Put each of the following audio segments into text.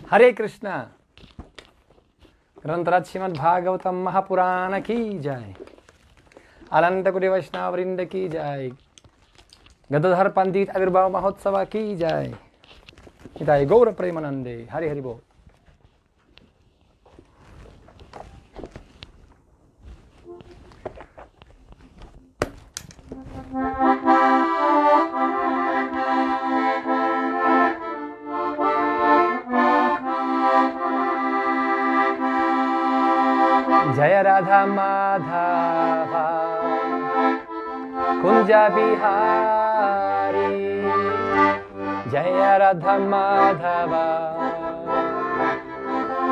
हरे कृष्णा। ग्रंथराज श्रीमद् भागवतम महापुराण की जय। अनंत कोटि वैष्णव वृंद की जय। गदाधर पंडित आविर्भाव महोत्सव की जय। हिताय गौर प्रेमानंदे। हरि हरि बोल। जय राधा माधव कुंज बिहारी। जय राधा माधव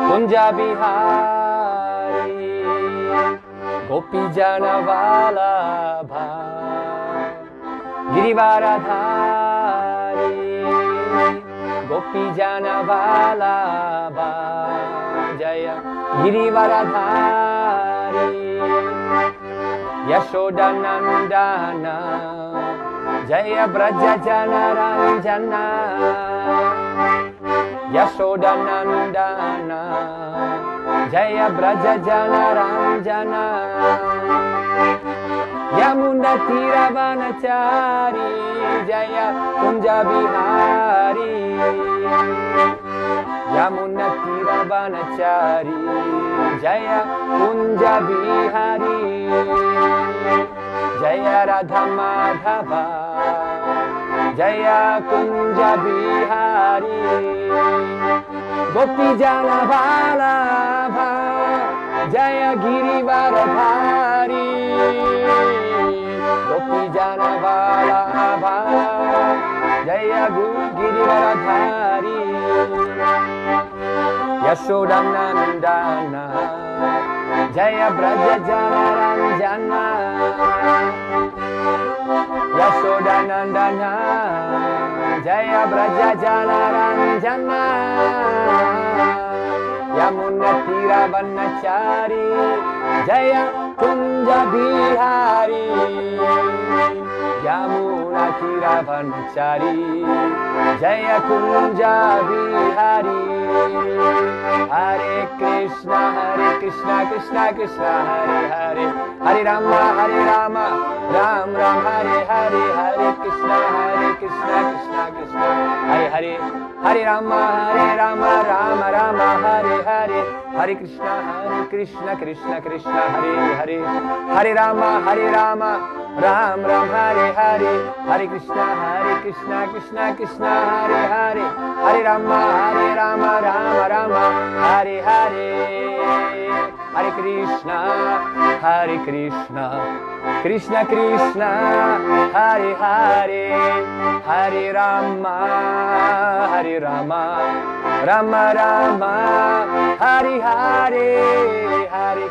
कुंज बिहारी। गोपी जन वल्लभ गिरिवरधारी। गोपी जन वल्लभ जय गिरिवरधारी। यशोदनंदन जय ब्रज जनरंजन। यशोदनंदन जय ब्रज जनरंजन। यमुना तीरवनचारी जय कुंज बिहारी। यमुना तीरवनचारी जय कुंज बिहारी। जय राधा माधव जय कुंज बिहारी। गोपी जन वल्लभ जय गिरिवरधारी। गोपी जन वल्लभ जय गिरिवरधारी। यशोदनंदन जय ब्रज जनरंजन। यशोदनंदन जय ब्रज जनरंजन। यमुना तीरवनचारी जय कुंज बिहारी। यमुना तीरवनचारी जय कुंज बिहारी। हरे कृष्णा कृष्णा कृष्णा हरे हरे। हरे राम राम राम हरे हरे। हरे कृष्णा कृष्णा कृष्णा हरे हरे। हरे राम राम राम हरे हरे। हरे कृष्णा कृष्णा कृष्णा हरे हरे। हरे राम राम राम हरे हरे। हरे कृष्णा कृष्णा कृष्णा हरे हरे। हरे राम राम राम हरे हरे। हरे कृष्णा कृष्णा कृष्णा हरे हरे। हरे राम राम राम हरे हरे। हरे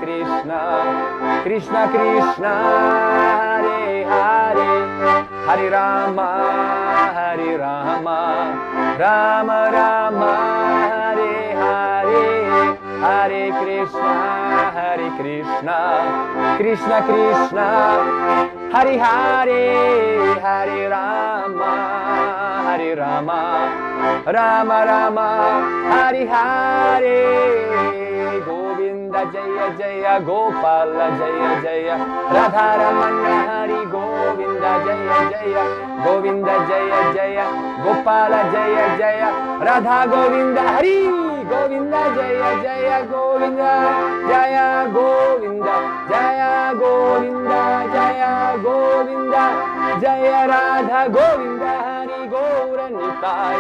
कृष्णा कृष्णा कृष्णा हरे हरे। हरे राम राम राम हरे हरे। हरे कृष्णा कृष्णा कृष्णा हरे हरे। हरे राम राम राम हरे हरे। गोविंद जय जय गोपाल जय जय राधा रमण हरि गोविंद जय जय। गोविंद जय जय गोपाल जय जय राधा गोविंद हरि गोविंद जय जय। गोविंद जय गोविंद जय गोविंद जय गोविंद जय राधा गोविंद हरि गौर निताय।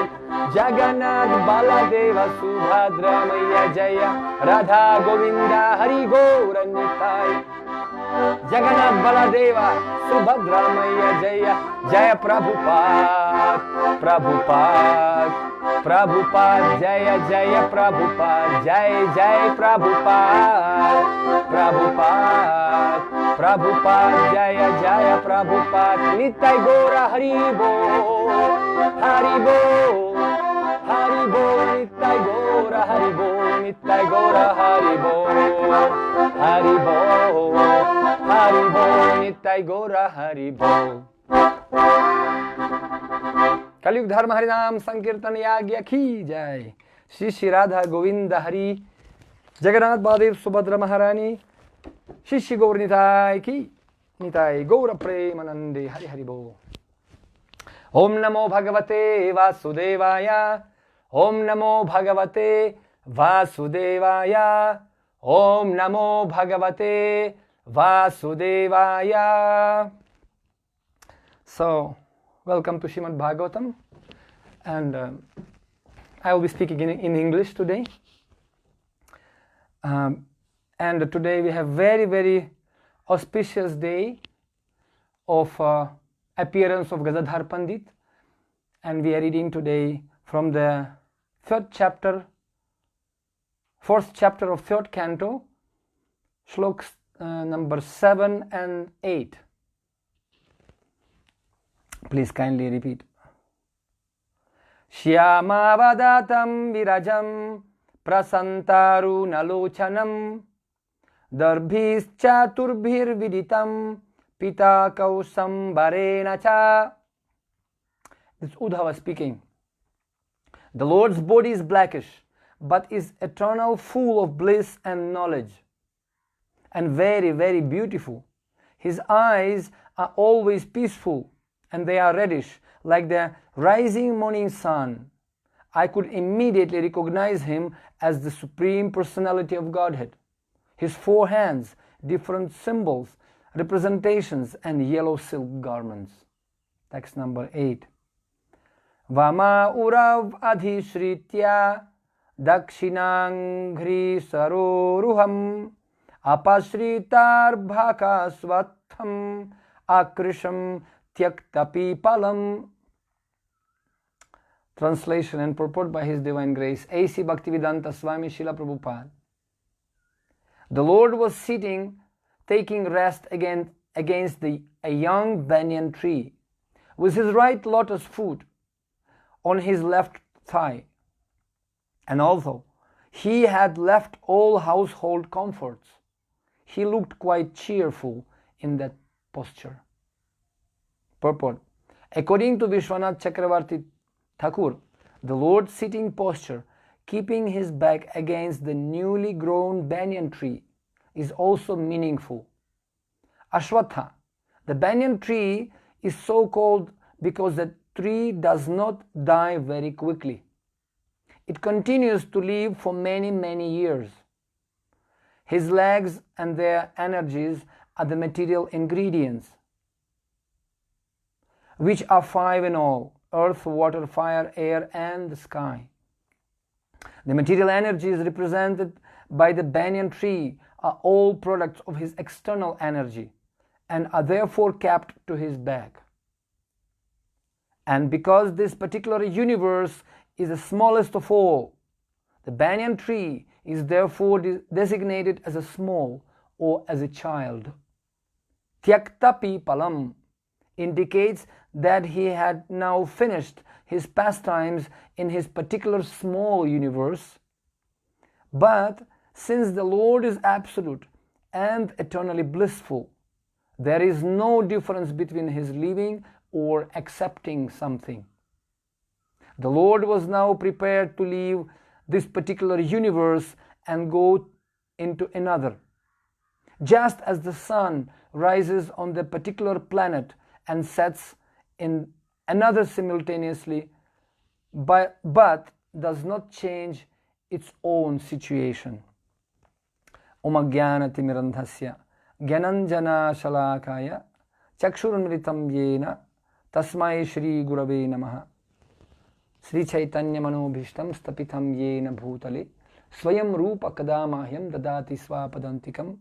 जगन्नाथ बलदेव सुभद्रा मैया जय राधा गोविंद हरि गौर निताय। जगन्नाथ बलदेव सुभद्रा मैया जय जय प्रभुपाद जय जय प्रभुपाद जय जय प्रभुपाद जय जय प्रभुपाद। नित्य गौर हरि बोल हरि बोल हरि बोल। नित्य गौर हरि बोल नित्य गौर हरि बोल हरि बोल हरि बोल नित्य गौर हरि बोल। कलयुग कलयुग धर्म हरिनाम संकीर्तन याज्ञ की जय। श्री श्री राधा गोविंद हरि, जगन्नाथ बलदेव सुभद्रा महारानी, श्री श्री गौर निताय की, निताय गौर प्रेमानंदे, हरि हरि बोल। ओम नमो भगवते वासुदेवाय, ओम नमो भगवते वासुदेवाय, ओम नमो भगवते वासुदेवाय। So, welcome to Srimad Bhagavatam, and I will be speaking in English today. And today we have very auspicious day of appearance of Gadadhar Pandit, and we are reading today from the fourth chapter of third canto, shloks number 7 and 8. Please kindly repeat. Shyamavadatam virajam prasantaru nalochanam darbhischaturбhir viditam pitakauṣaṁ varena cha. This Uddhava was speaking. The Lord's body is blackish, but is eternal, full of bliss and knowledge, and very beautiful. His eyes are always peaceful, and they are reddish, like the rising morning sun. I could immediately recognize him as the Supreme Personality of Godhead. His 4 hands, different symbols, representations, and yellow silk garments. Text number 8. Vāma ūrāv adhiśritya dakṣiṇāṅghri-saroruham apāśritārbhakāśvattham akṛśaṁ Tyakta-pippalam. Translation and purport by His Divine Grace, A.C. Bhaktivedanta Swami Śrīla Prabhupada. The Lord was sitting, taking rest against a young banyan tree, with his right lotus foot on his left thigh. And although he had left all household comforts, he looked quite cheerful in that posture. Purport. According to Viśvanātha Cakravartī Ṭhākura, the Lord's sitting posture, keeping his back against the newly grown banyan tree, is also meaningful. Aśvattha, the banyan tree, is so called because the tree does not die very quickly. It continues to live for many years. His legs and their energies are the material ingredients, which are 5 in all: earth, water, fire, air, and the sky. The material energies represented by the banyan tree are all products of his external energy and are therefore kept to his back. And because this particular universe is the smallest of all, the banyan tree is therefore designated as a small or as a child. Tyakta-pippalam indicates that he had now finished his pastimes in his particular small universe. But since the Lord is absolute and eternally blissful, there is no difference between his leaving or accepting something. The Lord was now prepared to leave this particular universe and go into another. Just as the sun rises on the particular planet and sets in another simultaneously, but does not change its own situation. Om ajñānatimirandhasya gyananjana shalakaya chakshurunmritam yena tasmai shri gurave namaha. Sri Chaitanya manobhishtam stapitam yena bhutale swayam rupa kadamahyam dadati svapadantikam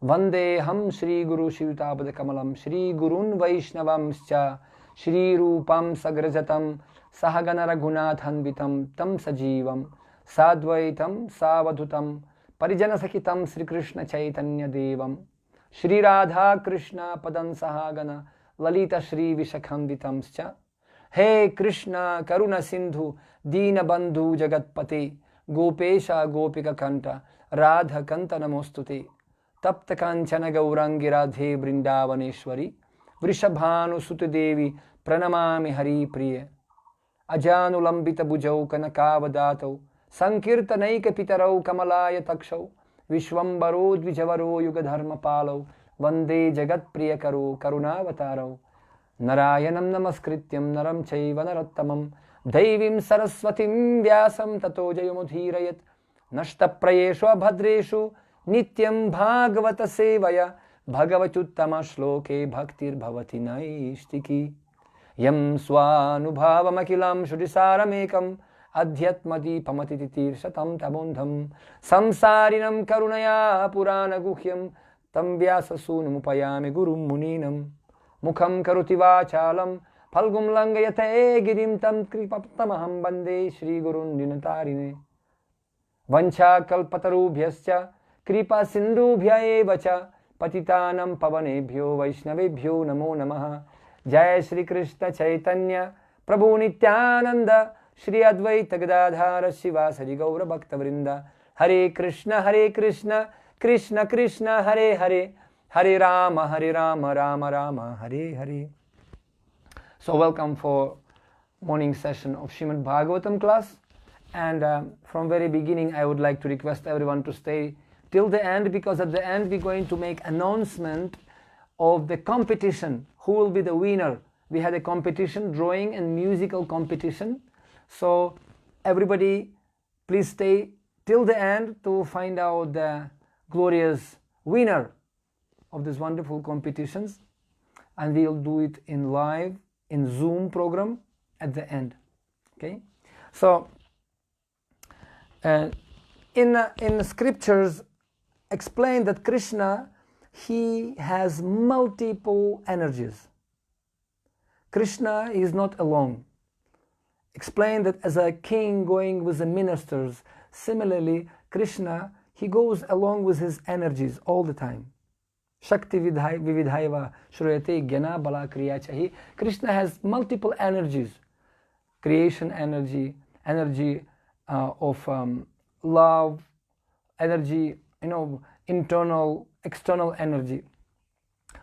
vandeham Shri Guru Shivitapada Kamalam Shri Gurun Vaishnavamscha Shri Rupam Sagrajatam Sahagana Raghunathanvitam Tam Sajivam Sadvaitam Savadhutam Parijana Sakitam Sri Krishna Chaitanya Devam Shri Radha Krishna Padan Sahagana Lalita Shri Vishakhanvitamscha. Hey Krishna Karuna Sindhu Dina Bandhu Jagatpate Gopesha Gopika Kanta Radha Kanta Namostute Tapta Kanchana Gaurangi Radhe Brindavaneshwari Vrishabhanu Sute Devi Pranamami Hari Priya. Ajanulambita bhujau kanakavadatau sankirtanaika pitarau kamalaya takshau Vishwambaro dvijavaro yugadharma palau Vande jagat priyakaro karunavatarau Narayanam namaskrityam naram chaiva narottamam Daivim saraswatim vyasam tato jayamudhirayat Nashtaprayeshu abhadreshu nityam bhagavata sevaya Bhagavachuttama shloke bhaktir bhavati naishtiki Yam swanubhavamakilam shudisaramekam adhyatmati pamatititirsatam tabundham samsarinam karunaya purana guhyam tam vyasasunumupayami gurum muninam mukham karuti vachalam Phalgum langayate girim tam kripaptamaham bande Shri Gurun dinatarine Vancha kalpatarubhyascha kripa sindhubhya evacha Patitanam pavanebhyo vaishnavebhyo namo namaha Jai Shri Krishna Chaitanya Prabhu Nityananda Shri Advaita Gadadhara Shivasari Gaura Bhakta Vrinda Hare Krishna Krishna Krishna Hare Hare Hare Rama Rama Rama Hare Hare. So welcome for morning session of Srimad Bhagavatam class, and from very beginning I would like to request everyone to stay till the end, because at the end we're going to make announcement of the competition, who will be the winner. We had a competition, drawing and musical competition, so everybody please stay till the end to find out the glorious winner of these wonderful competitions, and we'll do it in live in Zoom program at the end. Okay, so in the scriptures explain that Krishna, he has multiple energies. Krishna is not alone. Explain that as a king going with the ministers, similarly Krishna, he goes along with his energies all the time. Shakti vividhaiva shruyate gyana bala kriya chahi. Krishna has multiple energies. Creation energy, energy of love, energy, internal, external energy.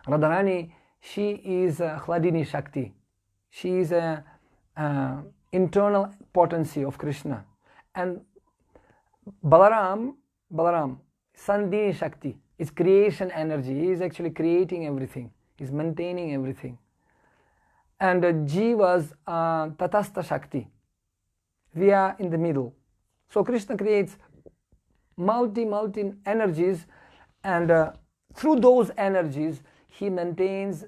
Radharani, she is Hladini Shakti. She is a internal potency of Krishna. And Balaram, Sandhini Shakti, is creation energy. He is actually creating everything. He is maintaining everything. And Jiva's Tatastha Shakti. We are in the middle. So Krishna creates multi energies, and through those energies he maintains,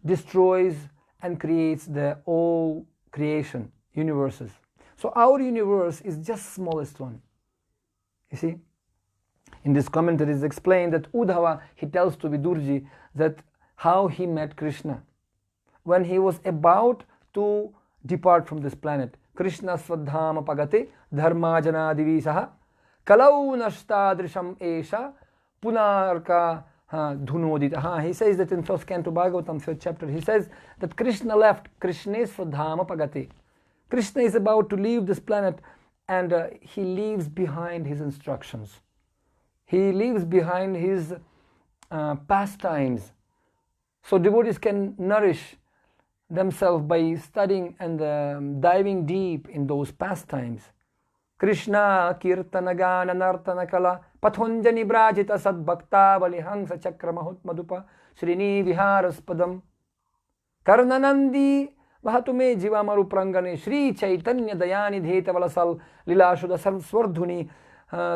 destroys and creates the all creation, universes. So our universe is just smallest one. You see, in this commentary is explained that Uddhava, he tells to Vidurji that how he met Krishna when he was about to depart from this planet. Krishna swadhama pagate dharma jana divisaha kalau nashtadrisham esha punarka dhunodita. He says that in first canto Bhagavatam, third chapter, he says that Krishna left. Krishna swadhama pagate. Krishna is about to leave this planet, and he leaves behind his instructions. He leaves behind his pastimes. So devotees can nourish themselves by studying and diving deep in those pastimes. Krishna kirtana gana nartana kala pathonjani brajita sadbhakta valihangsa chakra mahut madupa Srini viharaspadam karnanandi vahatume jivamaru prangane Shri Chaitanya dayani dheta valasal lilashuda swardhuni.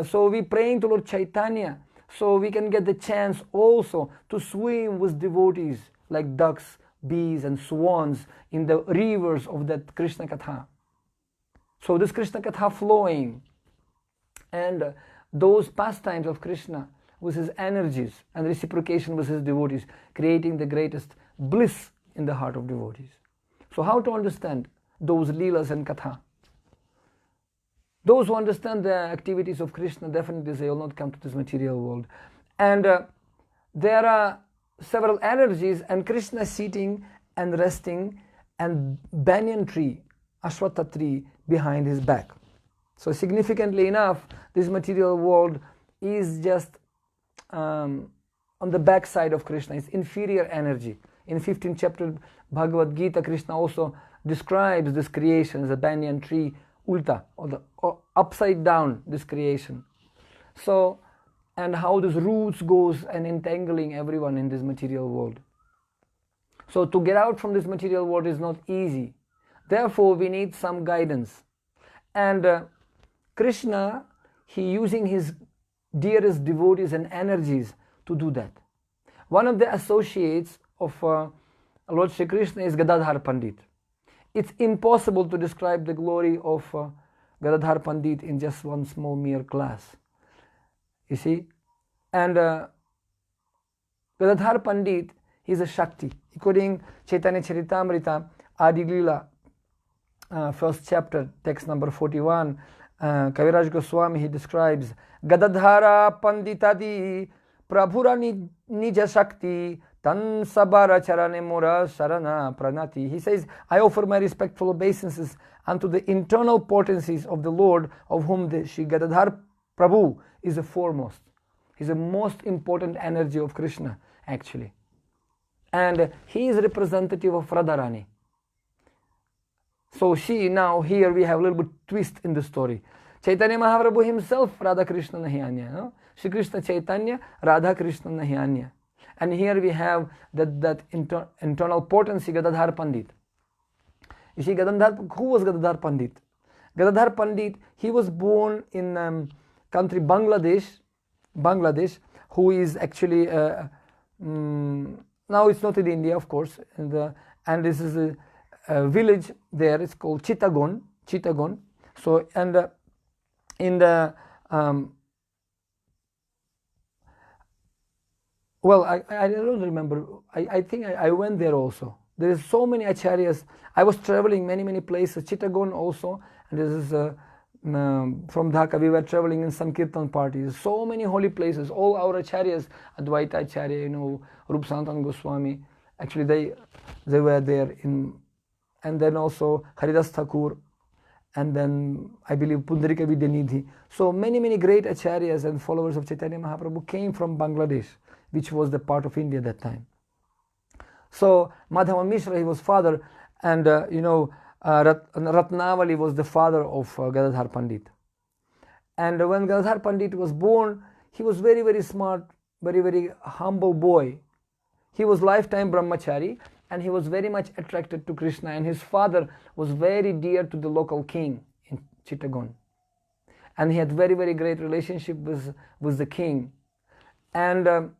So we praying to Lord Chaitanya so we can get the chance also to swim with devotees like ducks, bees and swans in the rivers of that Krishna Katha. So this Krishna Katha flowing, and those pastimes of Krishna with his energies and reciprocation with his devotees, creating the greatest bliss in the heart of devotees. So how to understand those Leelas and Katha? Those who understand the activities of Krishna, definitely they will not come to this material world. And there are several energies, and Krishna is sitting and resting, and banyan tree, Aśvattha tree, behind his back. So significantly enough, this material world is just on the back side of Krishna. It's inferior energy. In 15th chapter Bhagavad Gita, Krishna also describes this creation as a banyan tree, ulta, or upside down, this creation. So, and how this roots goes and entangling everyone in this material world. So to get out from this material world is not easy. Therefore, we need some guidance. And Krishna, he using his dearest devotees and energies to do that. One of the associates of Lord Shri Krishna is Gadadhar Pandit. It's impossible to describe the glory of Gadadhar Pandit in just one small mere class. You see? And Gadadhar Pandit, he's a Shakti. According Chaitanya Charitamrita, Adi Lila, first chapter, text number 41, Kaviraj Goswami, he describes Gadadhara Panditadi Prabhura Nija Shakti Tan Sabara Charane Mura Sarana Pranati. He says, I offer my respectful obeisances unto the internal potencies of the Lord, of whom the Shri Gadadhar Prabhu is the foremost. He's the most important energy of Krishna, actually. And he is representative of Radharani. So she, now here we have a little bit twist in the story. Chaitanya Mahaprabhu himself, Radha Krishna nahi anya. No? Shri Krishna Chaitanya, Radha Krishna nahi anya. And here we have that internal potency, Gadadhar Pandit. You see, who was Gadadhar Pandit? Gadadhar Pandit, he was born in country Bangladesh, who is actually, now it's not in India, of course, and this is a village there, it's called Chittagong. So, and in the, well, I don't remember, I think I went there also. There is so many acharyas. I was traveling many places, Chittagong also, and this is from Dhaka, we were traveling in some kirtan parties, so many holy places, all our acharyas, Advaita Acharya, Rup Sanatan Goswami, actually they were there in, and then also Haridas Thakur, and then I believe Pundarika Vidyanidhi. So many great acharyas and followers of Chaitanya Mahaprabhu came from Bangladesh, which was the part of India at that time. So Madhava Mishra, he was father, and Ratnavali was the father of Gadadhar Pandit. And when Gadadhar Pandit was born, he was very smart, very humble boy. He was lifetime brahmachari, and he was very much attracted to Krishna, and his father was very dear to the local king in Chittagong. And he had very great relationship with the king. And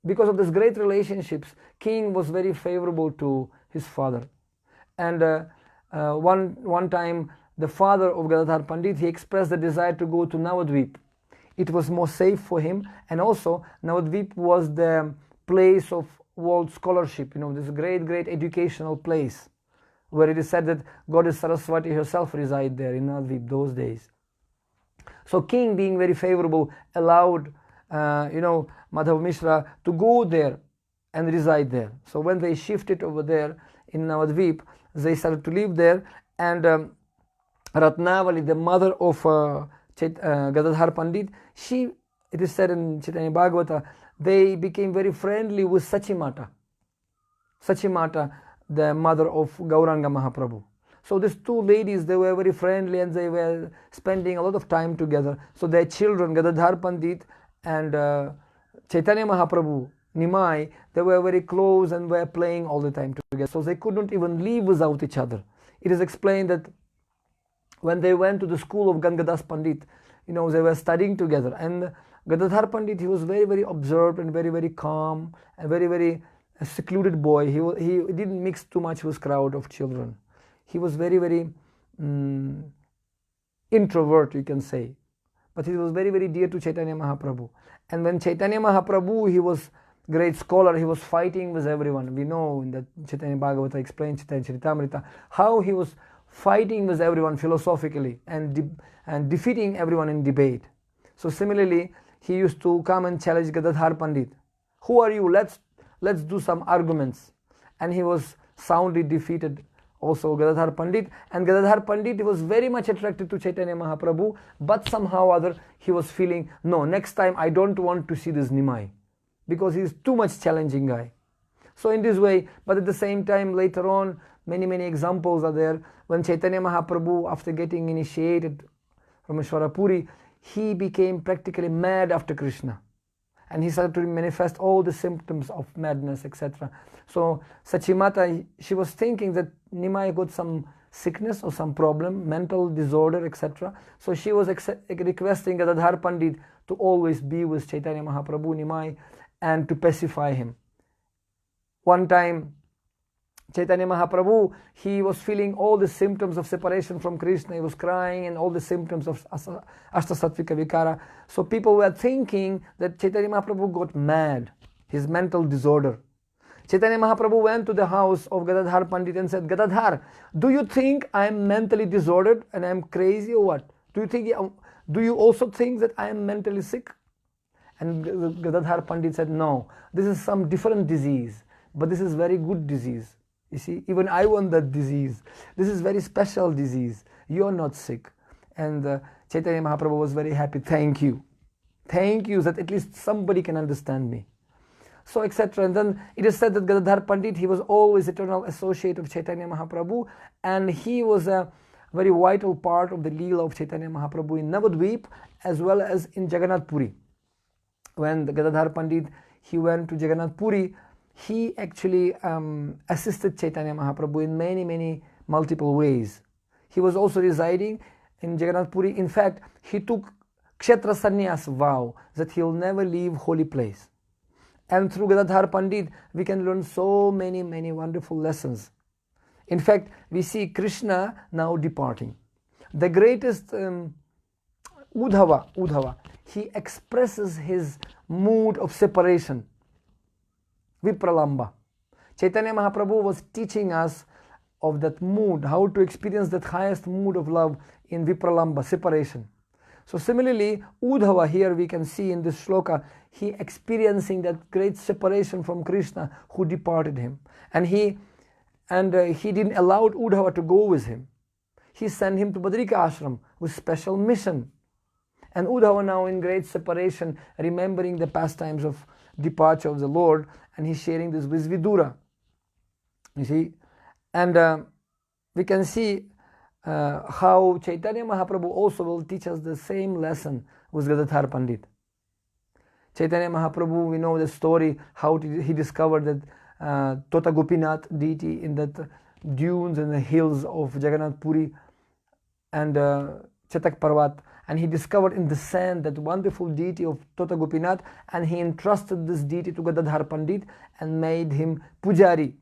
because of this great relationships, king was very favorable to his father. And one time, the father of Gadadhar Pandit, he expressed the desire to go to Navadvip. It was more safe for him, and also Navadvip was the place of world scholarship, this great educational place, where it is said that Goddess Saraswati herself resided there in Navadvip those days. So king, being very favorable, allowed Madhav Mishra to go there and reside there. So when they shifted over there in Navadvip, they started to live there, and Ratnavali, the mother of Gadadhar Pandit, it is said in Chaitanya Bhagavata, they became very friendly with Sachimata, the mother of Gauranga Mahaprabhu. So these two ladies, they were very friendly, and they were spending a lot of time together. So their children, Gadadhar Pandit and Chaitanya Mahaprabhu, Nimai, they were very close and were playing all the time together. So they could not even live without each other. It is explained that when they went to the school of Gangadas Pandit, they were studying together. And Gadadhar Pandit, he was very observed and very calm and very secluded boy. He didn't mix too much with crowd of children. He was very introvert, you can say. But he was very dear to Chaitanya Mahaprabhu. And when Chaitanya Mahaprabhu, he was great scholar, he was fighting with everyone. We know in the Chaitanya Bhagavata explained, Chaitanya Charitamrita, how he was fighting with everyone philosophically and defeating everyone in debate. So similarly, he used to come and challenge Gadadhar Pandit. Who are you? Let's do some arguments. And he was soundly defeated also, Gadadhar Pandit. And Gadadhar Pandit was very much attracted to Chaitanya Mahaprabhu, but somehow or other he was feeling, no, next time I don't want to see this Nimai, because he is too much challenging guy. So in this way, but at the same time later on, Many, many examples are there. When Chaitanya Mahaprabhu, after getting initiated from Ishwarapuri, he became practically mad after Krishna. And he started to manifest all the symptoms of madness, etc. So Sachimata, she was thinking that Nimai got some sickness or some problem, mental disorder, etc. So she was requesting Gadadhar Pandit to always be with Chaitanya Mahaprabhu, Nimai, and to pacify him. One time, Chaitanya Mahaprabhu, he was feeling all the symptoms of separation from Krishna. He was crying and all the symptoms of Ashtasatvika Vikara. So people were thinking that Chaitanya Mahaprabhu got mad, his mental disorder. Chaitanya Mahaprabhu went to the house of Gadadhar Pandit and said, Gadadhar, do you think I am mentally disordered and I am crazy or what? Do you also think that I am mentally sick? And Gadadhar Pandit said, no, this is some different disease, but this is very good disease. You see, even I want that disease. This is very special disease. You are not sick. And Chaitanya Mahaprabhu was very happy. Thank you. Thank you that at least somebody can understand me. So, etc. And then it is said that Gadadhar Pandit, he was always eternal associate of Chaitanya Mahaprabhu, and he was a very vital part of the Leela of Chaitanya Mahaprabhu in Navadvip as well as in Jagannath Puri. When the Gadadhar Pandit, he went to Jagannath Puri, he actually assisted Chaitanya Mahaprabhu in many, many multiple ways. He was also residing in Jagannath Puri. In fact, he took Kshetra Sannyas vow that he will never leave holy place. And through Gadadhar Pandit, we can learn so many, many wonderful lessons. In fact, we see Krishna now departing. The greatest Uddhava, he expresses his mood of separation. Vipralamba. Chaitanya Mahaprabhu was teaching us of that mood, how to experience that highest mood of love in Vipralamba, separation. So similarly, Uddhava, here we can see in this shloka, he experiencing that great separation from Krishna who departed him. And he didn't allow Uddhava to go with him. He sent him to Badrika ashram with special mission. And Uddhava now in great separation, remembering the pastimes of departure of the Lord, and he's sharing this with Vidura. You see? And we can see how Chaitanya Mahaprabhu also will teach us the same lesson with Gadadhar Pandit. Chaitanya Mahaprabhu, we know the story, how he discovered that Tota Gopinath deity in that dunes and the hills of Jagannath Puri and Chatak Parvat, and he discovered in the sand that wonderful deity of Tota Gopinath, and he entrusted this deity to Gadadhar Pandit and made him Pujari.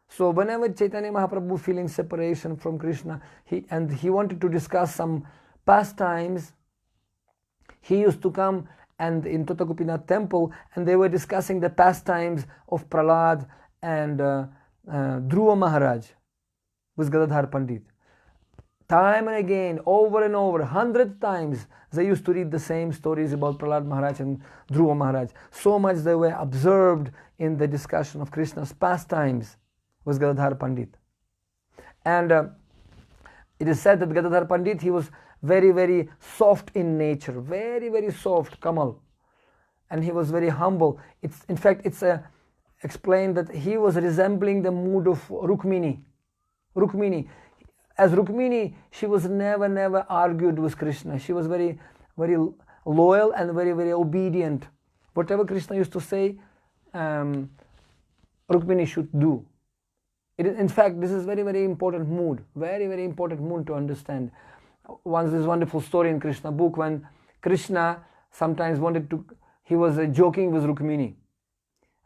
So whenever Chaitanya Mahaprabhu feeling separation from Krishna, he wanted to discuss some pastimes, he used to come and in Tota Gopinath temple, and they were discussing the pastimes of Prahlad and Dhruva Maharaj with Gadadhar Pandit. Time and again, over and over, 100 times, they used to read the same stories about Prahlad Maharaj and Dhruva Maharaj. So much they were absorbed in the discussion of Krishna's pastimes with Gadadhar Pandit. And it is said that Gadadhar Pandit, he was very, very soft in nature, very, very soft, Kamal. And he was very humble. In fact, it's explained that he was resembling the mood of Rukmini. As Rukmini, she was never argued with Krishna. She was very, very loyal and very, very obedient. Whatever Krishna used to say, Rukmini should do. In fact, this is very, very important mood. Very, very important mood to understand. Once this wonderful story in Krishna book, when Krishna sometimes he was joking with Rukmini.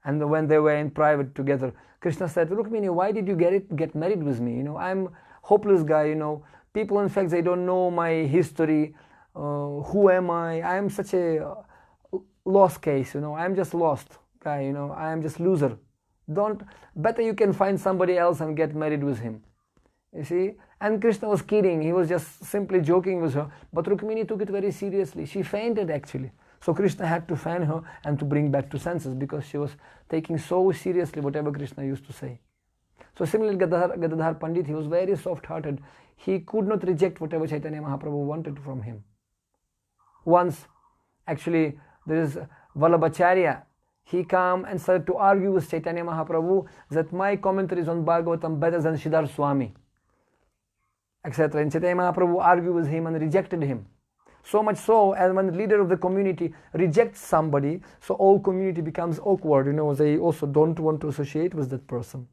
And when they were in private together, Krishna said, Rukmini, why did you get married with me? I'm hopeless guy, People, in fact, they don't know my history. Who am I? I am such a lost case, I'm just lost guy, I am just loser. Better you can find somebody else and get married with him. You see? And Krishna was kidding. He was just simply joking with her. But Rukmini took it very seriously. She fainted actually. So Krishna had to fan her and to bring back to senses because she was taking so seriously whatever Krishna used to say. So similarly, Gadadhar Pandit, he was very soft-hearted. He could not reject whatever Chaitanya Mahaprabhu wanted from him. Once, actually, there is Vallabhacharya. he came and started to argue with Chaitanya Mahaprabhu that my commentaries on Bhagavatam better than Sridhar Swami, etc. And Chaitanya Mahaprabhu argued with him and rejected him. So much so, as when the leader of the community rejects somebody, so all community becomes awkward. They also don't want to associate with that person.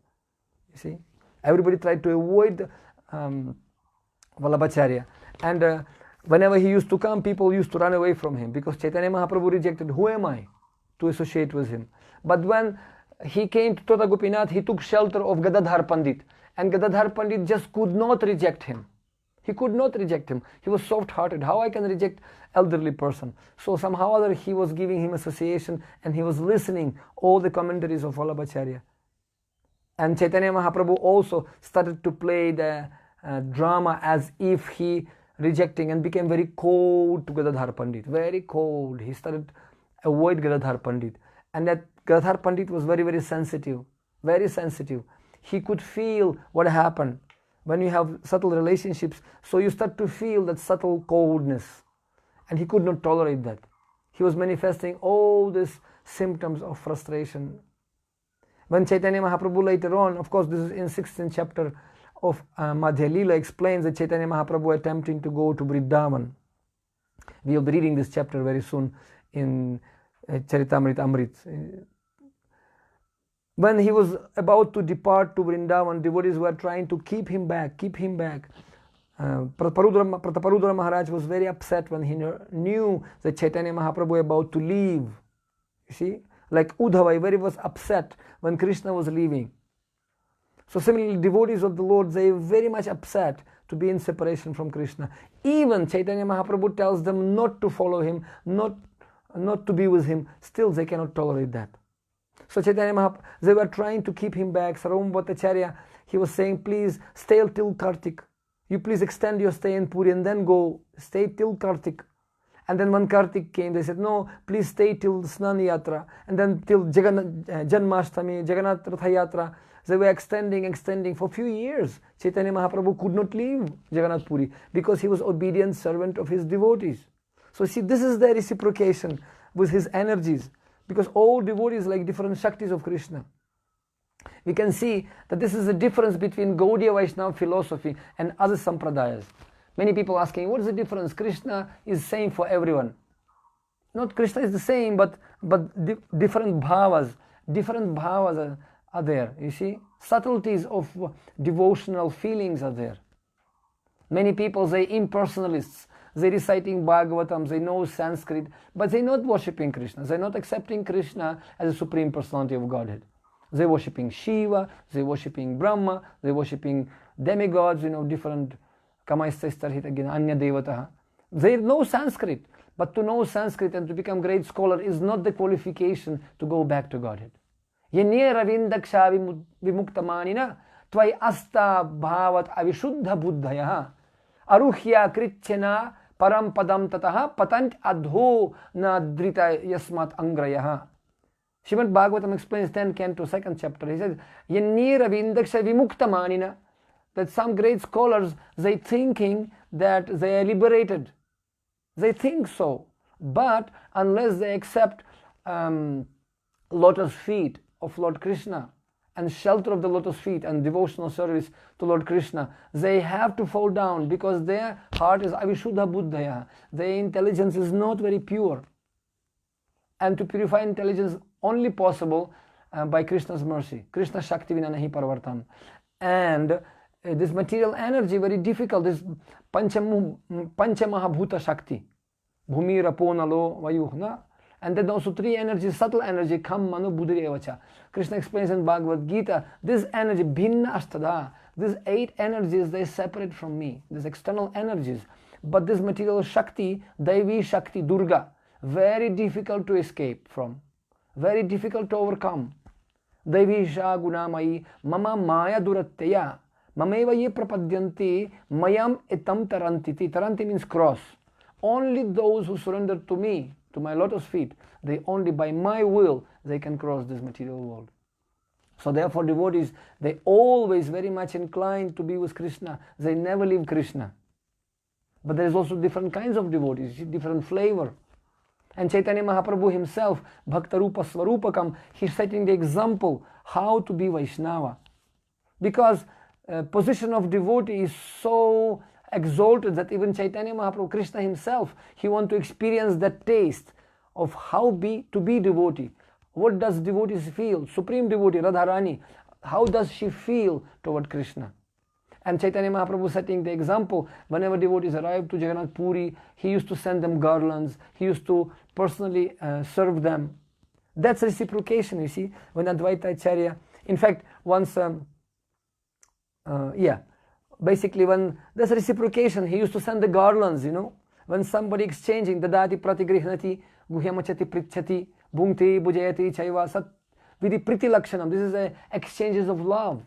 You see, everybody tried to avoid Vallabhacharya, and whenever he used to come, people used to run away from him because Chaitanya Mahaprabhu rejected. Who am I to associate with him? But when he came to Tota Gopinath, he took shelter of Gadadhar Pandit, and Gadadhar Pandit just could not reject him. He could not reject him. He was soft-hearted. How I can reject elderly person? So somehow or other he was giving him association, and he was listening all the commentaries of Vallabhacharya. And Chaitanya Mahaprabhu also started to play the drama as if he rejecting, and became very cold to Gadadhar Pandit. Very cold. He started to avoid Gadadhar Pandit. And that Gadadhar Pandit was very, very sensitive. Very sensitive. He could feel what happened when you have subtle relationships. So you start to feel that subtle coldness. And he could not tolerate that. He was manifesting all these symptoms of frustration. When Chaitanya Mahaprabhu later on, of course this is in 16th chapter of Madhya Leela, explains that Chaitanya Mahaprabhu attempting to go to Vrindavan. We will be reading this chapter very soon in Charitamrita Amrit. When he was about to depart to Vrindavan, devotees were trying to keep him back, Prataparudra Maharaj was very upset when he knew that Chaitanya Mahaprabhu was about to leave. You see, like Uddhava, very was upset when Krishna was leaving. So similarly, devotees of the Lord, they are very much upset to be in separation from Krishna. Even Chaitanya Mahaprabhu tells them not to follow him, not to be with him. Still they cannot tolerate that. So Chaitanya Mahaprabhu, they were trying to keep him back. Sarvam Bhattacharya, he was saying, please stay till Kartik. You please extend your stay in Puri and then go. Stay till Kartik. And then when Kartik came, they said, no, please stay till Snan Yatra. And then till Janmashtami, Jagannath Ratha Yatra. They were extending for a few years. Chaitanya Mahaprabhu could not leave Jagannath Puri because he was obedient servant of his devotees. So see, this is the reciprocation with his energies, because all devotees like different Shaktis of Krishna. We can see that this is the difference between Gaudiya Vaishnava philosophy and other sampradayas. Many people asking, what is the difference? Krishna is same for everyone. Not Krishna is the same, but different bhavas are there. You see, subtleties of devotional feelings are there. Many people, they impersonalists, they reciting Bhagavatam, they know Sanskrit, but they not worshipping Krishna. They not accepting Krishna as a supreme personality of Godhead. They worshipping Shiva, they worshipping Brahma, they worshipping demigods, different Kamaistastarhita again, Anya Devataha. They know Sanskrit, but to know Sanskrit and to become great scholar is not the qualification to go back to Godhead. Yenye ravindaksha vimuktamanina tvai asta bhavat avishuddha buddhaya aruhya kritchena param padam tataha patant adho na drita yasmat angrayaha. Srimad Bhagavatam explains 10 canto 2nd chapter. He says, Yenye ravindaksha vimuktamanina, that some great scholars, they thinking that they are liberated. They think so. But unless they accept lotus feet of Lord Krishna and shelter of the lotus feet and devotional service to Lord Krishna, they have to fall down because their heart is avishuddha buddhaya. Their intelligence is not very pure. And to purify intelligence only possible by Krishna's mercy. Krishna Shakti vina nahi parvartam. And this material energy, very difficult, this Panchamahabhuta Shakti. Bhumi, Rapo, Nalo, Vayuhna. And then also 3 energies, subtle energy, Kam, Manu, Buddhiri, Evacha. Krishna explains in Bhagavad Gita, this energy, Bhinna Ashtada, these 8 energies, they separate from me, these external energies. But this material Shakti, Daivi Shakti, Durga, very difficult to escape from, very difficult to overcome. Daivi Sha Gunamai, Mama Maya Duratteya, Mameva Ye Prapadyanti, Mayam Etam Tarantiti. Taranti means cross. Only those who surrender to me, to my lotus feet, they only by my will, they can cross this material world. So therefore devotees, they always very much inclined to be with Krishna. They never leave Krishna. But there is also different kinds of devotees, different flavor. And Chaitanya Mahaprabhu himself, Bhakta Rupa Swarupakam, he's setting the example how to be Vaishnava. Because position of devotee is so exalted that even Chaitanya Mahaprabhu, Krishna himself, he wants to experience that taste of how to be devotee. What does devotees feel? Supreme devotee, Radharani, how does she feel toward Krishna? And Chaitanya Mahaprabhu setting the example, whenever devotees arrived to Jagannath Puri, he used to send them garlands, he used to personally serve them. That's reciprocation, you see, when Advaita Acharya, in fact, once, basically when there's reciprocation, he used to send the garlands, you know, when somebody exchanging, dadati pratigrihnati, guhyamachati prichati, bhungti bhujayati chaiva sat, vidhi priti lakshanam. This is exchanges of love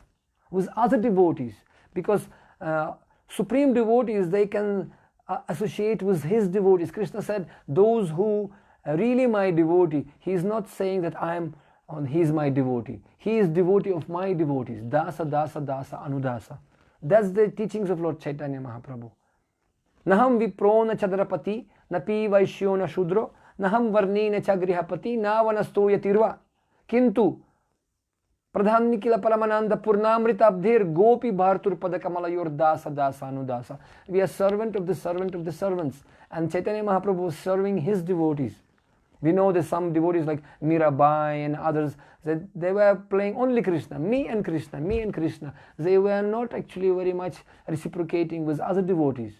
with other devotees. Because supreme devotees, they can associate with his devotees. Krishna said, those who really my devotee, he is not saying that he is my devotee. He is devotee of my devotees. Dasa, dasa, dasa, anudasa. That's the teachings of Lord Chaitanya Mahaprabhu. Naham vipro na chadrapati, na pi vaishyo na shudro, naham varni na chagrihapati, na vanasto yatirva. Kintu Pradhan Nikila Paramananda Purnamrita Abdhir Gopi Bhartur Padakamalayur Dasa Dasa Anudasa. We are servant of the servants. And Chaitanya Mahaprabhu was serving his devotees. We know that some devotees like Mirabai and others, they were playing only Krishna, me and Krishna, me and Krishna. They were not actually very much reciprocating with other devotees.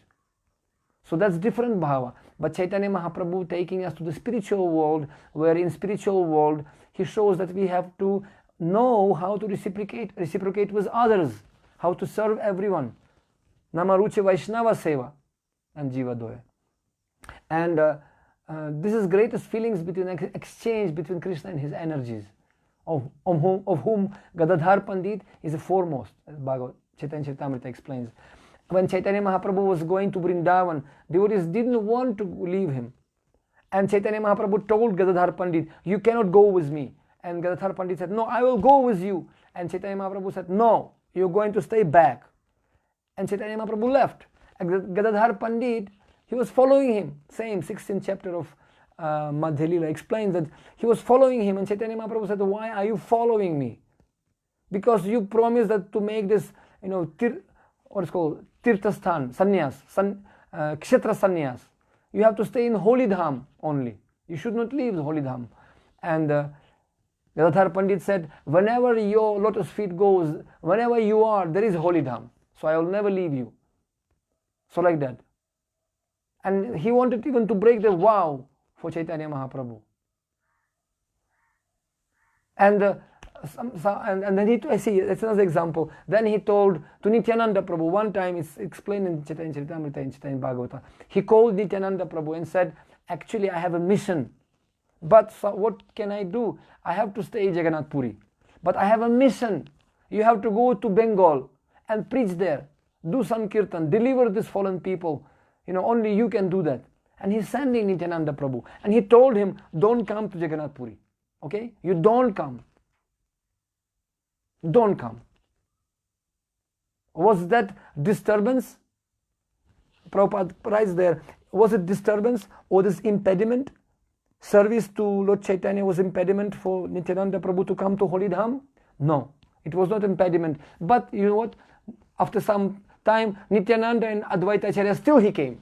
So that's different bhava. But Chaitanya Mahaprabhu taking us to the spiritual world, where in spiritual world, he shows that we have to know how to reciprocate with others, how to serve everyone. Namaruchi Vaishnava Seva and Jiva Doya. And this is greatest feelings between exchange between Krishna and his energies, of whom Gadadhar Pandit is the foremost, as Bhagavad Chaitanya Charitamrita explains. When Chaitanya Mahaprabhu was going to Vrindavan, devotees didn't want to leave him. And Chaitanya Mahaprabhu told Gadadhar Pandit, you cannot go with me. And Gadadhar Pandit said, no, I will go with you. And Chaitanya Mahaprabhu said, no, you're going to stay back. And Chaitanya Mahaprabhu left. And Gadadhar Pandit, he was following him. Same 16th chapter of Madhya Lila explains that he was following him. And Chaitanya Mahaprabhu said, why are you following me? Because you promised that to make this, what is called Tirthasthan, Sannyas, Kshetra Sannyas. You have to stay in Holy Dham only. You should not leave the Holy Dham. And Gadadhar Pandit said, whenever your lotus feet goes, whenever you are, there is Holy Dham. So I will never leave you. So like that. And he wanted even to break the vow for Chaitanya Mahaprabhu. And then that's another example. Then he told to Nityananda Prabhu, one time it's explained in Chaitanya Charitamrita and Chaitanya Bhagavatam. He called Nityananda Prabhu and said, actually I have a mission. But what can I do? I have to stay in Jagannath Puri. But I have a mission. You have to go to Bengal and preach there. Do Sankirtan. Deliver these fallen people. Only you can do that. And he's sending Nityananda Prabhu. And he told him, don't come to Jagannath Puri. Okay? You don't come. Don't come. Was that disturbance? Prabhupada writes there. Was it disturbance or this impediment? Service to Lord Chaitanya was impediment for Nityananda Prabhu to come to Holy Dham? No, it was not impediment. But you know what? After some time, Nityananda and Advaita Acharya still he came.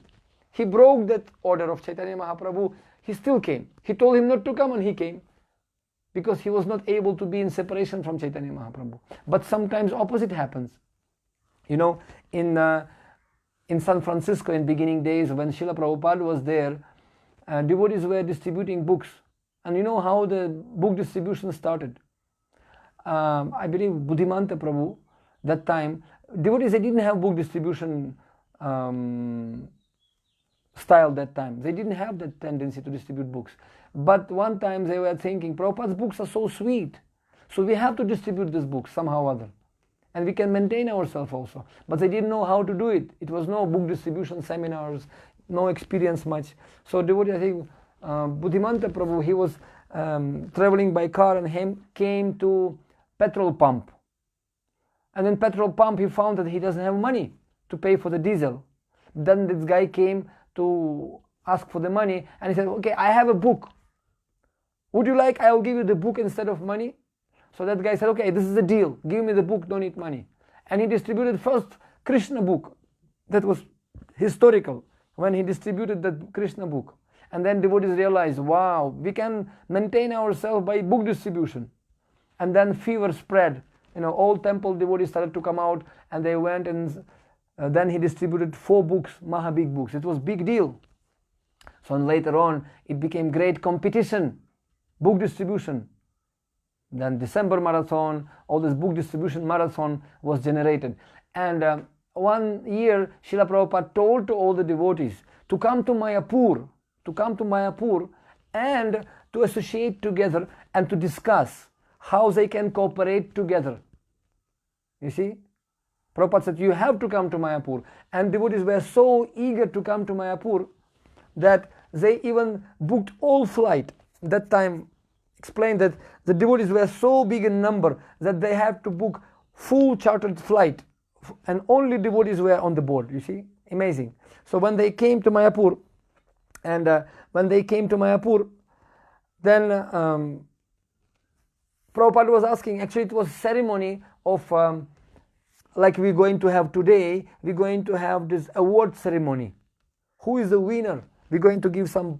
He broke that order of Chaitanya Mahaprabhu. He still came. He told him not to come and he came. Because he was not able to be in separation from Chaitanya Mahaprabhu. But sometimes opposite happens. In San Francisco in beginning days when Srila Prabhupada was there, devotees were distributing books. And you know how the book distribution started? I believe Buddhimanta Prabhu, that time, devotees, they didn't have book distribution style that time. They didn't have that tendency to distribute books. But one time they were thinking, Prabhupada's books are so sweet. So we have to distribute this book somehow or other. And we can maintain ourselves also. But they didn't know how to do it. It was no book distribution seminars, no experience much. So devotee, I think, Buddhimanta Prabhu, he was traveling by car and came to petrol pump. And in petrol pump he found that he doesn't have money to pay for the diesel. Then this guy came to ask for the money, and he said, okay, I have a book. Would you like, I will give you the book instead of money? So that guy said, okay, this is a deal. Give me the book, don't need money. And he distributed first Krishna book. That was historical when he distributed the Krishna book. And then devotees realized, wow, we can maintain ourselves by book distribution. And then fever spread. All temple devotees started to come out, and they went, and then he distributed 4 books, big books. It was big deal. So later on, it became great competition, book distribution. Then December marathon, all this book distribution marathon was generated. And one year, Srila Prabhupada told to all the devotees to come to Mayapur, and to associate together and to discuss how they can cooperate together. You see? Prabhupada said, you have to come to Mayapur. And devotees were so eager to come to Mayapur that they even booked all flight. That time explained that the devotees were so big in number that they had to book full chartered flight. And only devotees were on the board, you see? Amazing. So when they came to Mayapur, then Prabhupada was asking, actually it was a ceremony of, like we're going to have today, we're going to have this award ceremony. Who is the winner? We're going to give some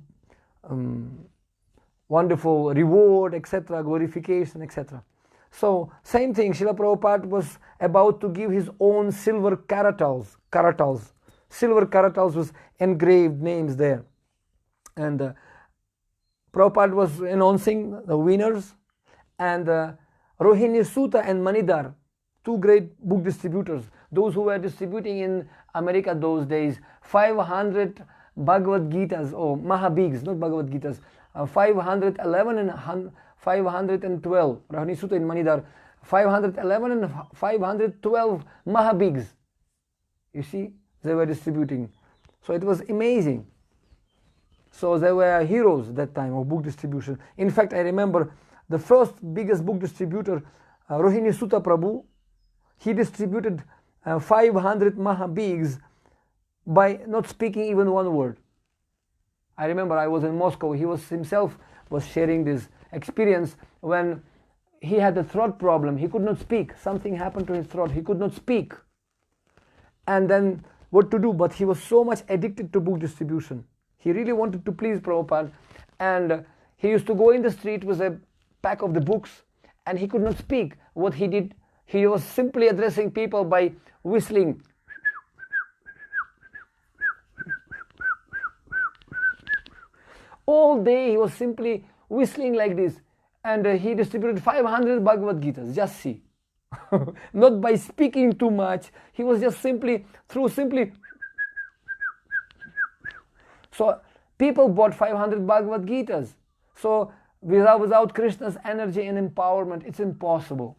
wonderful reward, etc., glorification, etc. So, same thing, Srila Prabhupada was about to give his own silver karatals. Silver karatals with engraved names there. And Prabhupada was announcing the winners, and Rohini Sutta and Manidhar, 2 great book distributors, those who were distributing in America those days, 500 Bhagavad Gitas, or Mahabigs, not Bhagavad Gitas, 511 and 512, Rohini Sutta in Manidhar, 511 and 512 Mahabigs. You see, they were distributing. So it was amazing. So they were heroes that time of book distribution. In fact, I remember the first biggest book distributor, Rohini Sutta Prabhu, he distributed 500 Mahabigs by not speaking even one word. I remember I was in Moscow. He was himself was sharing this experience when he had a throat problem. He could not speak. Something happened to his throat. He could not speak. And then what to do? But he was so much addicted to book distribution. He really wanted to please Prabhupada. And he used to go in the street with a pack of the books, and he could not speak. What he did, he was simply addressing people by whistling. All day he was simply whistling like this. And he distributed 500 Bhagavad Gitas. Just see. Not by speaking too much. He was just simply. So people bought 500 Bhagavad Gitas. So without Krishna's energy and empowerment, it's impossible.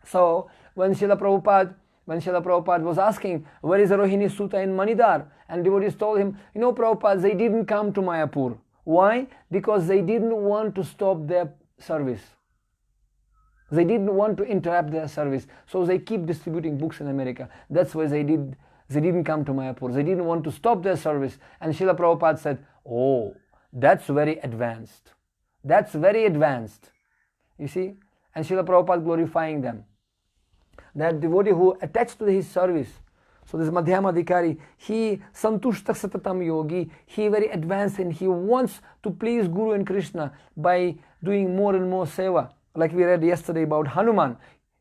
So when Srila Prabhupada was asking, where is Rohini Sutta in Manidhar? And devotees told him, Prabhupada, they didn't come to Mayapur. Why? Because they didn't want to stop their service. They didn't want to interrupt their service. So they keep distributing books in America. That's why they didn't come to Mayapur. They didn't want to stop their service. And Srila Prabhupada said, oh, that's very advanced. That's very advanced. You see? And Srila Prabhupada glorifying them. That devotee who attached to his service. So this Madhyamadhikari, he santushta satatam yogi, he very advanced and he wants to please Guru and Krishna by doing more and more seva. Like we read yesterday about Hanuman.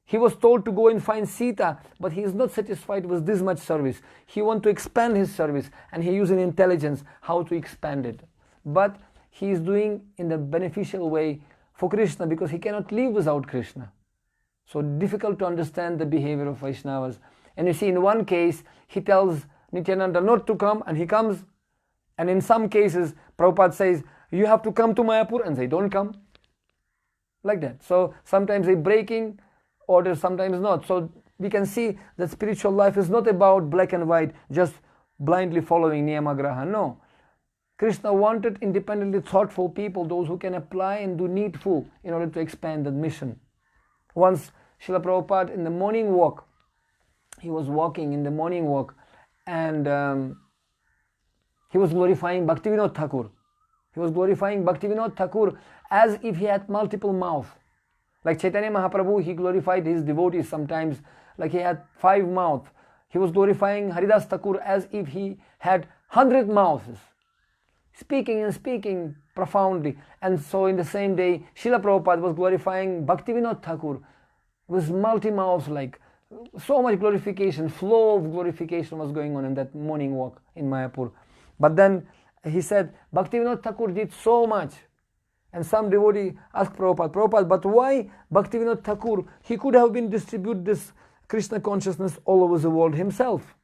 He was told to go and find Sita, but he is not satisfied with this much service. He wants to expand his service, and he uses intelligence how to expand it. But he is doing in the beneficial way for Krishna, because he cannot live without Krishna. So difficult to understand the behavior of Vaishnavas. And you see, in one case, he tells Nityananda not to come, and he comes. And in some cases, Prabhupada says, you have to come to Mayapur, and they don't come. Like that. So sometimes they're breaking orders, sometimes not. So we can see that spiritual life is not about black and white, just blindly following Niyamagraha. No. Krishna wanted independently thoughtful people, those who can apply and do needful in order to expand the mission. Once Srila Prabhupada in the morning walk, he was walking in the morning walk, and He was glorifying Bhaktivinoda Thakur. He was glorifying Bhaktivinoda Thakur as if he had multiple mouths. Like Chaitanya Mahaprabhu, he glorified his devotees sometimes like he had 5 mouths. He was glorifying Haridas Thakur as if he had 100 mouths, speaking and speaking profoundly. And so in the same day, Srila Prabhupada was glorifying Bhaktivinoda Thakur with multi-mouths, like so much glorification, flow of glorification was going on in that morning walk in Mayapur. But then he said, Bhaktivinoda Thakur did so much. And some devotee asked Prabhupada, but why Bhaktivinoda Thakur? He could have been distribute this Krishna consciousness all over the world himself.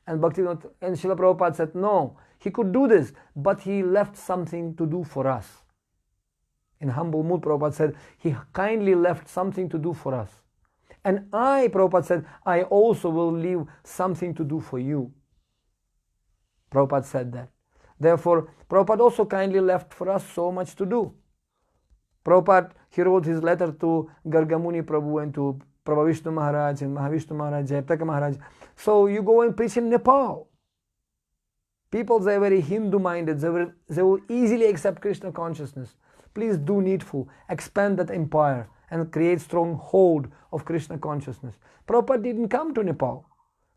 And Srila Prabhupada said, no, he could do this, but he left something to do for us. In humble mood, Prabhupada said, he kindly left something to do for us. And Prabhupada said, I also will leave something to do for you. Prabhupada said that. Therefore, Prabhupada also kindly left for us so much to do. Prabhupada, he wrote his letter to Gargamuni Prabhu and to Prabhavishnu Maharaj and Mahavishnu Maharaj, Jayapataka Maharaj. So you go and preach in Nepal. People, they are very Hindu-minded. They will easily accept Krishna consciousness. Please do needful. Expand that empire and create strong hold of Krishna consciousness. Prabhupada didn't come to Nepal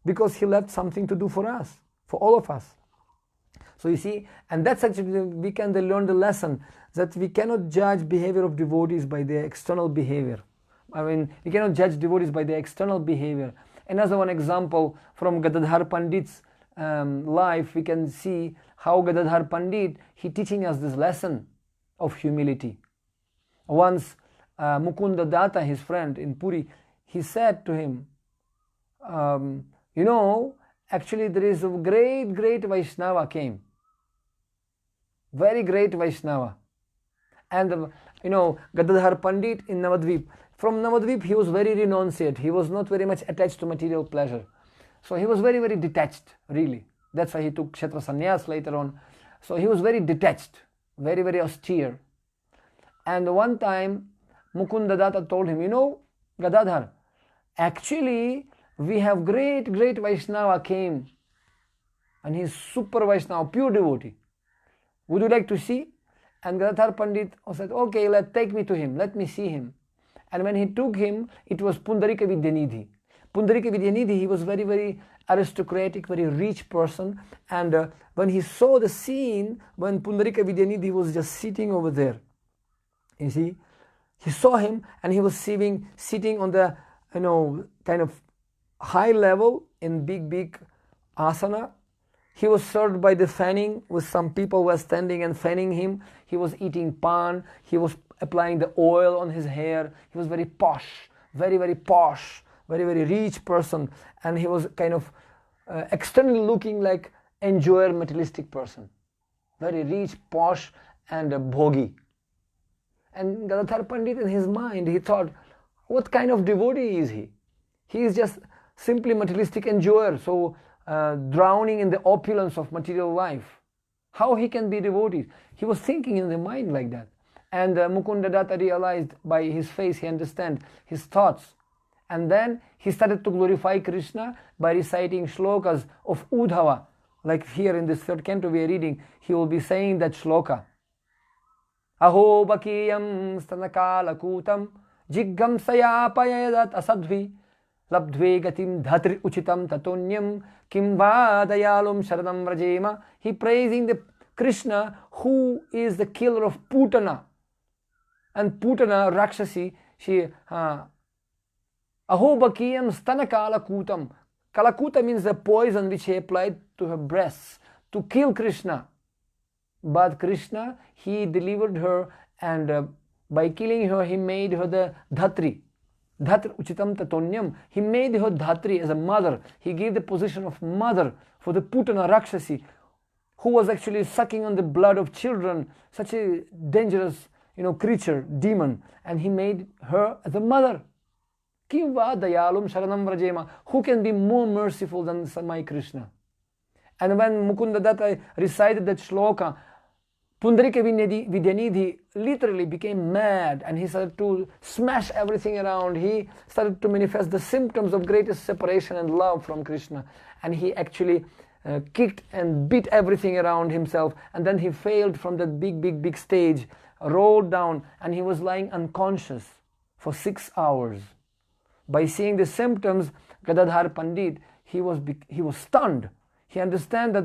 because he left something to do for us, for all of us. So you see, and that's actually, we can learn the lesson that we cannot judge behavior of devotees by their external behavior. I mean, we cannot judge devotees by their external behavior. Another one example from Gadadhar Pandit's life, we can see how Gadadhar Pandit, he teaching us this lesson of humility. Once Mukunda Datta, his friend in Puri, he said to him, actually there is a great Vaishnava came. Very great Vaishnava. And Gadadhar Pandit in Navadvip. From Navadvip he was very renunciate. He was not very much attached to material pleasure. So he was very, very detached, really. That's why he took Kshetra Sannyas later on. So he was very detached, very, very austere. And one time Mukunda Datta told him, Gadadhar, actually we have great Vaishnava came. And he's super Vaishnava, pure devotee. Would you like to see? And Gadadhar Pandit said, okay, take me to him, let me see him. And when he took him, it was Pundarika Vidyanidhi. Pundarika Vidyanidhi, he was very, very aristocratic, very rich person. And when he saw the scene, when Pundarika Vidyanidhi was just sitting over there, you see, he saw him and he was sitting on the, kind of high level in big asana. He was served by the fanning, with some people were standing and fanning him. He was eating pan. He was applying the oil on his hair. He was very posh, very, very posh, very, very rich person. And he was kind of externally looking like enjoyer, materialistic person. Very rich, posh and bhogi. And Gadadhar Pandit, in his mind, he thought, what kind of devotee is he? He is just simply materialistic enjoyer. So drowning in the opulence of material life. How he can be devotee? He was thinking in the mind like that. And Mukunda Datta realized by his face, he understand his thoughts. And then he started to glorify Krishna by reciting shlokas of Uddhava. Like here in this 3rd canto we are reading, he will be saying that shloka. Aho bakiyam stanakala kutam jiggam sayapayadat asadvi labdve gatim dhatri uchitam tatonyam kim vadayalum sharadam vrajema. He praising the Krishna who is the killer of Putana. And Putana, Rakshasi, she Aho bakiyam stanakala kutam. Kalakuta means the poison which he applied to her breasts to kill Krishna. But Krishna, he delivered her, and by killing her, he made her the Dhatri. Dhatra uchitam tatonyam. He made her Dhatri as a mother. He gave the position of mother for the Putana Rakshasi, who was actually sucking on the blood of children, such a dangerous, creature, demon. And he made her as a mother. Kiva dayalum sharanam vrajema. Who can be more merciful than my Krishna? And when Mukunda Datta recited that shloka, Pundarika Vidyanidhi literally became mad, and he started to smash everything around. He started to manifest the symptoms of greatest separation and love from Krishna. And he actually kicked and beat everything around himself, and then he failed from that big stage, rolled down, and he was lying unconscious for 6 hours. By seeing the symptoms, Gadadhar Pandit, he was stunned. He understand that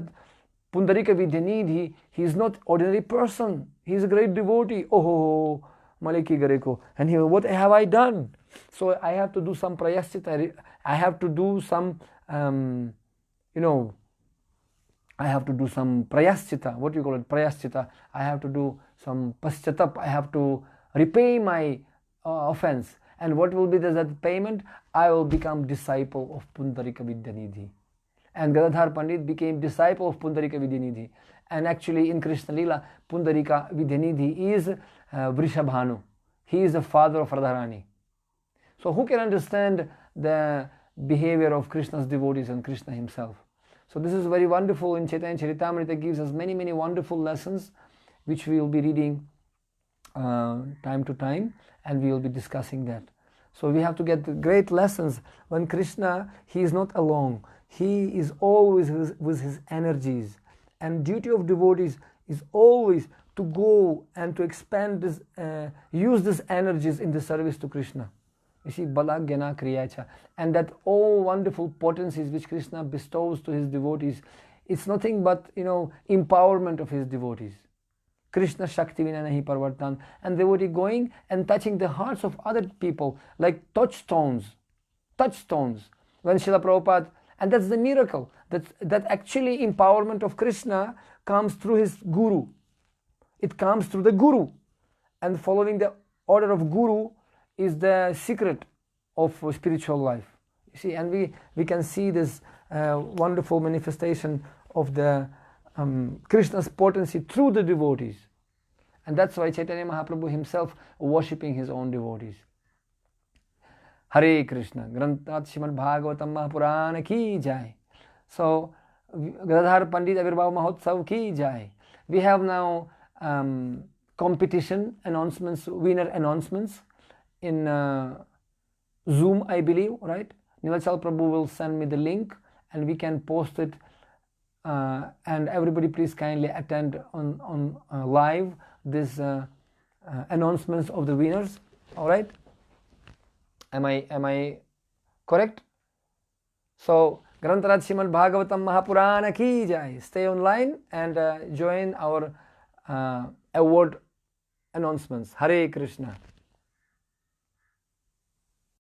Pundarika Vidyanidhi, he is not ordinary person. He is a great devotee. Oh, Maliki Gareko. And he, what have I done? So I have to do some prayaschita. I have to do some, I have to do some prayaschita. What do you call it? Prayaschita. I have to do some paschatap. I have to repay my offense. And what will be that payment? I will become disciple of Pundarika Vidyanidhi. And Gadadhar Pandit became disciple of Pundarika Vidyanidhi. And actually in Krishna Lila, Pundarika Vidyanidhi is Vrishabhanu. He is the father of Radharani. So who can understand the behavior of Krishna's devotees and Krishna himself? So this is very wonderful. In Chaitanya Charitamrita gives us many wonderful lessons which we will be reading time to time, and we will be discussing that. So we have to get the great lessons. When Krishna, he is not alone. He is always with his energies. And duty of devotees is always to go and to expand this, use these energies in the service to Krishna. You see, bala gyana kriyacha. And that all wonderful potencies which Krishna bestows to his devotees, it's nothing but, empowerment of his devotees. Krishna Shakti Vina Nahi Parvartan. And devotee going and touching the hearts of other people like touchstones. When Srila Prabhupada, and that's the miracle, that actually empowerment of Krishna comes through his Guru. It comes through the Guru. And following the order of Guru is the secret of spiritual life. You see, and we can see this wonderful manifestation of the Krishna's potency through the devotees. And that's why Chaitanya Mahaprabhu himself worshipping his own devotees. Hare Krishna. Grantat Srimad Bhagavatam Mahapurana ki jai. So, Gadadhar Pandit Avirbhav Mahotsav ki jai. We have now competition announcements, winner announcements in Zoom, I believe, right? Nilachal Prabhu will send me the link and we can post it. And everybody please kindly attend on live this announcements of the winners. All right? Am I correct? So, Grantaraj Srimad Bhagavatam Mahapurana ki jai. Stay online and join our award announcements. Hare Krishna.